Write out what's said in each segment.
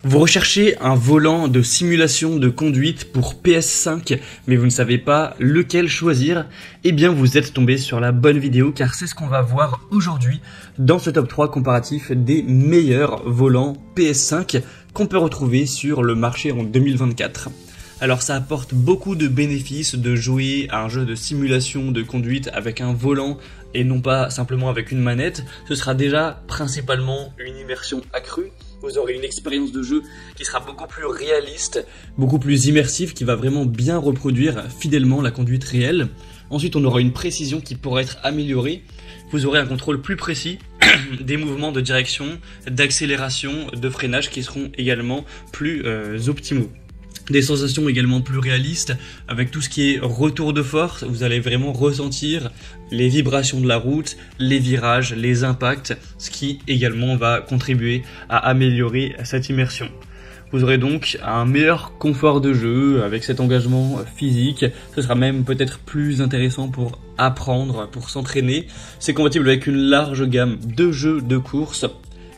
Vous recherchez un volant de simulation de conduite pour PS5, mais vous ne savez pas lequel choisir? Eh bien, vous êtes tombé sur la bonne vidéo, car c'est ce qu'on va voir aujourd'hui dans ce top 3 comparatif des meilleurs volants PS5 qu'on peut retrouver sur le marché en 2024. Alors ça apporte beaucoup de bénéfices de jouer à un jeu de simulation de conduite avec un volant et non pas simplement avec une manette. Ce sera déjà principalement une immersion accrue. Vous aurez une expérience de jeu qui sera beaucoup plus réaliste, beaucoup plus immersive, qui va vraiment bien reproduire fidèlement la conduite réelle. Ensuite, on aura une précision qui pourra être améliorée. Vous aurez un contrôle plus précis des mouvements de direction, d'accélération, de freinage qui seront également plus optimaux. Des sensations également plus réalistes avec tout ce qui est retour de force. Vous allez vraiment ressentir les vibrations de la route, les virages, les impacts, ce qui également va contribuer à améliorer cette immersion. Vous aurez donc un meilleur confort de jeu avec cet engagement physique. Ce sera même peut-être plus intéressant pour apprendre, pour s'entraîner. C'est compatible avec une large gamme de jeux de course.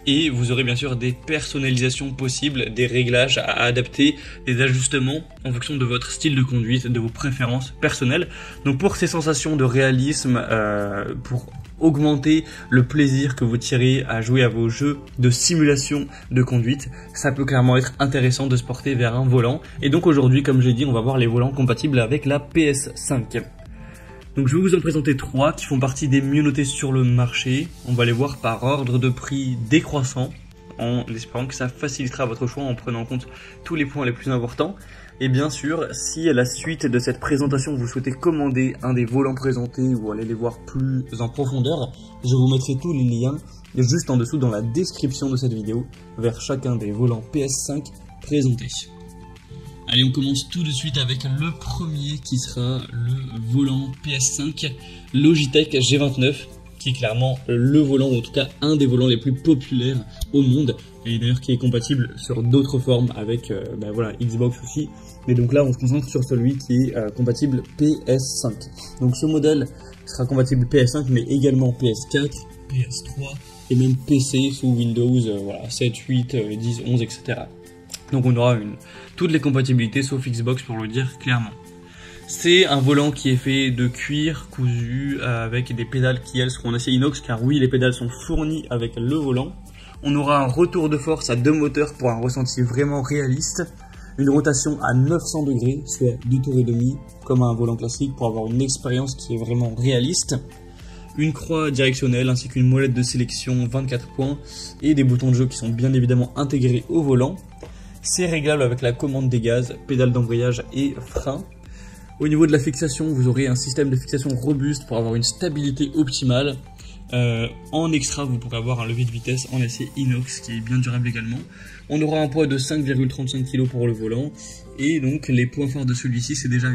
Et vous aurez bien sûr des personnalisations possibles, des réglages à adapter, des ajustements en fonction de votre style de conduite, de vos préférences personnelles. Donc pour ces sensations de réalisme, pour augmenter le plaisir que vous tirez à jouer à vos jeux de simulation de conduite, ça peut clairement être intéressant de se porter vers un volant. Et donc aujourd'hui, comme j'ai dit, on va voir les volants compatibles avec la PS5. Donc je vais vous en présenter 3 qui font partie des mieux notés sur le marché. On va les voir par ordre de prix décroissant, en espérant que ça facilitera votre choix en prenant en compte tous les points les plus importants. Et bien sûr, si à la suite de cette présentation vous souhaitez commander un des volants présentés ou aller les voir plus en profondeur, je vous mettrai tous les liens juste en dessous dans la description de cette vidéo vers chacun des volants PS5 présentés. Allez, on commence tout de suite avec le premier qui sera le volant PS5 Logitech G29, qui est clairement le volant, ou en tout cas un des volants les plus populaires au monde, et d'ailleurs qui est compatible sur d'autres formes avec Xbox aussi. Mais donc là, on se concentre sur celui qui est compatible PS5. Donc ce modèle sera compatible PS5, mais également PS4, PS3 et même PC sous Windows 7, 8, 10, 11, etc. Donc on aura toutes les compatibilités sauf Xbox pour le dire clairement. C'est un volant qui est fait de cuir cousu avec des pédales qui elles seront en acier inox, car oui, les pédales sont fournies avec le volant. On aura un retour de force à 2 moteurs pour un ressenti vraiment réaliste. Une rotation à 900 degrés, soit 2 tours et demi, comme un volant classique, pour avoir une expérience qui est vraiment réaliste. Une croix directionnelle ainsi qu'une molette de sélection 24 points et des boutons de jeu qui sont bien évidemment intégrés au volant. C'est réglable avec la commande des gaz, pédale d'embrayage et frein. Au niveau de la fixation, vous aurez un système de fixation robuste pour avoir une stabilité optimale. En extra, vous pourrez avoir un levier de vitesse en acier inox qui est bien durable également. On aura un poids de 5,35 kg pour le volant. Et donc les points forts de celui-ci, c'est déjà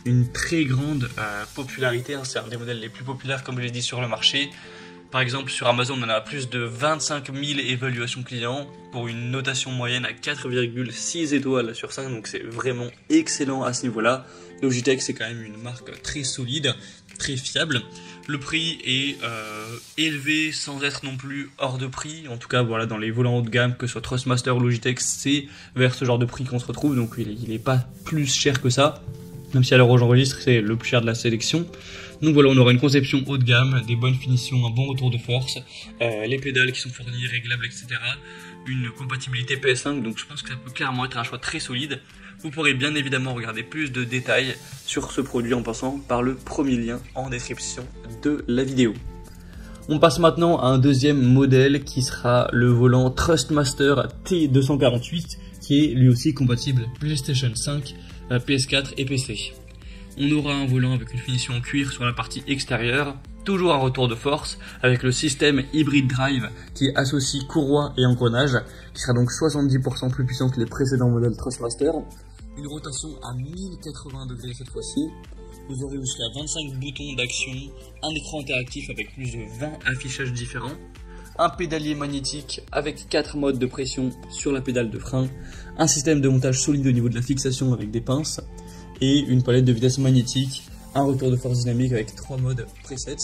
une très grande popularité. C'est un des modèles les plus populaires, comme je l'ai dit, sur le marché. Par exemple, sur Amazon, on a plus de 25 000 évaluations clients pour une notation moyenne à 4,6 étoiles sur 5. Donc c'est vraiment excellent à ce niveau-là. Logitech, c'est quand même une marque très solide, très fiable. Le prix est élevé sans être non plus hors de prix. En tout cas, voilà, dans les volants haut de gamme, que ce soit Thrustmaster ou Logitech, c'est vers ce genre de prix qu'on se retrouve. Donc il n'est pas plus cher que ça. Même si à l'heure où j'enregistre, c'est le plus cher de la sélection. Donc voilà, on aura une conception haut de gamme, des bonnes finitions, un bon retour de force, les pédales qui sont fournies, réglables, etc. Une compatibilité PS5, donc je pense que ça peut clairement être un choix très solide. Vous pourrez bien évidemment regarder plus de détails sur ce produit en passant par le premier lien en description de la vidéo. On passe maintenant à un deuxième modèle qui sera le volant Thrustmaster T248, qui est lui aussi compatible PlayStation 5, PS4 et PC. On aura un volant avec une finition en cuir sur la partie extérieure, toujours un retour de force avec le système Hybrid Drive qui associe courroie et engrenage, qui sera donc 70% plus puissant que les précédents modèles Thrustmaster. Une rotation à 1080 degrés cette fois-ci. Vous aurez jusqu'à 25 boutons d'action, un écran interactif avec plus de 20 affichages différents, un pédalier magnétique avec 4 modes de pression sur la pédale de frein, un système de montage solide au niveau de la fixation avec des pinces, et une palette de vitesse magnétique, un retour de force dynamique avec 3 modes presets.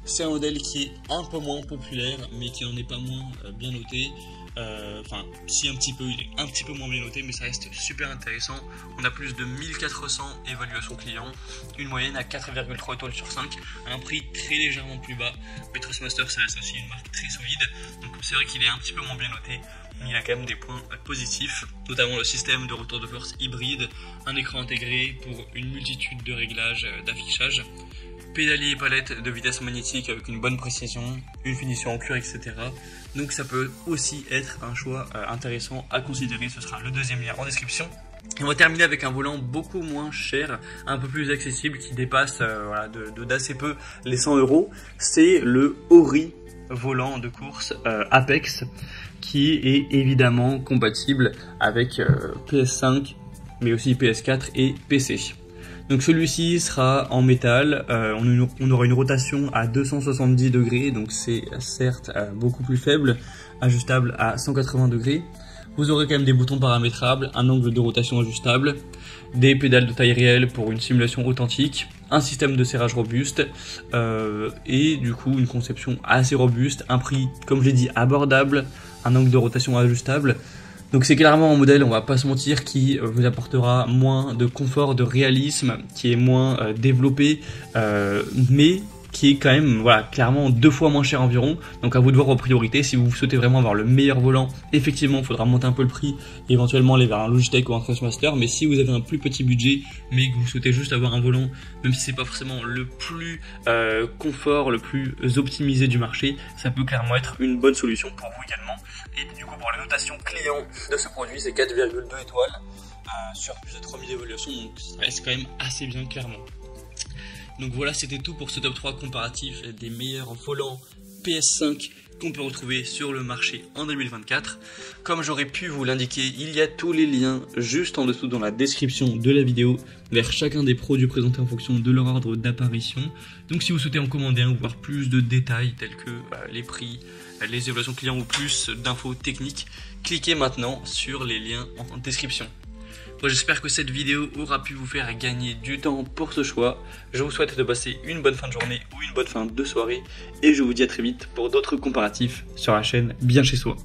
C'est un modèle qui est un peu moins populaire, mais qui n'en est pas moins bien noté. enfin si un petit peu, il est un petit peu moins bien noté, mais ça reste super intéressant. On a plus de 1400 évaluations clients, une moyenne à 4,3 étoiles sur 5, un prix très légèrement plus bas, mais Trustmaster ça reste aussi une marque très solide, donc c'est vrai qu'il est un petit peu moins bien noté, mais il a quand même des points positifs, notamment le système de retour de force hybride, un écran intégré pour une multitude de réglages d'affichage, pédalier et palette de vitesse magnétique avec une bonne précision, une finition en cuir, etc. Donc ça peut aussi être un choix intéressant à considérer, ce sera le deuxième lien en description. Et on va terminer avec un volant beaucoup moins cher, un peu plus accessible, qui dépasse d'assez peu les 100 €. C'est le Ori volant de course Apex, qui est évidemment compatible avec PS5, mais aussi PS4 et PC. Donc celui-ci sera en métal, on aura une rotation à 270 degrés, donc c'est certes beaucoup plus faible, ajustable à 180 degrés. Vous aurez quand même des boutons paramétrables, un angle de rotation ajustable, des pédales de taille réelle pour une simulation authentique, un système de serrage robuste et du coup une conception assez robuste, un prix comme je l'ai dit abordable, un angle de rotation ajustable. Donc c'est clairement un modèle, on va pas se mentir, qui vous apportera moins de confort, de réalisme, qui est moins développé, mais qui est quand même clairement 2 fois moins cher environ. Donc à vous de voir vos priorités. Si vous souhaitez vraiment avoir le meilleur volant, effectivement il faudra monter un peu le prix, et éventuellement aller vers un Logitech ou un Trustmaster. Mais si vous avez un plus petit budget, mais que vous souhaitez juste avoir un volant, même si c'est pas forcément le plus confort, le plus optimisé du marché, ça peut clairement être une bonne solution pour vous également. Et du coup pour les notations clients de ce produit, c'est 4,2 étoiles sur plus de 3000 évaluations, donc ça reste quand même assez bien clairement. Donc voilà, c'était tout pour ce top 3 comparatif des meilleurs volants PS5 qu'on peut retrouver sur le marché en 2024. Comme j'aurais pu vous l'indiquer, il y a tous les liens juste en dessous dans la description de la vidéo vers chacun des produits présentés en fonction de leur ordre d'apparition. Donc si vous souhaitez en commander un ou voir plus de détails tels que les prix, les évaluations clients ou plus d'infos techniques, cliquez maintenant sur les liens en description. J'espère que cette vidéo aura pu vous faire gagner du temps pour ce choix. Je vous souhaite de passer une bonne fin de journée ou une bonne fin de soirée. Et je vous dis à très vite pour d'autres comparatifs sur la chaîne Bien Chez Soi.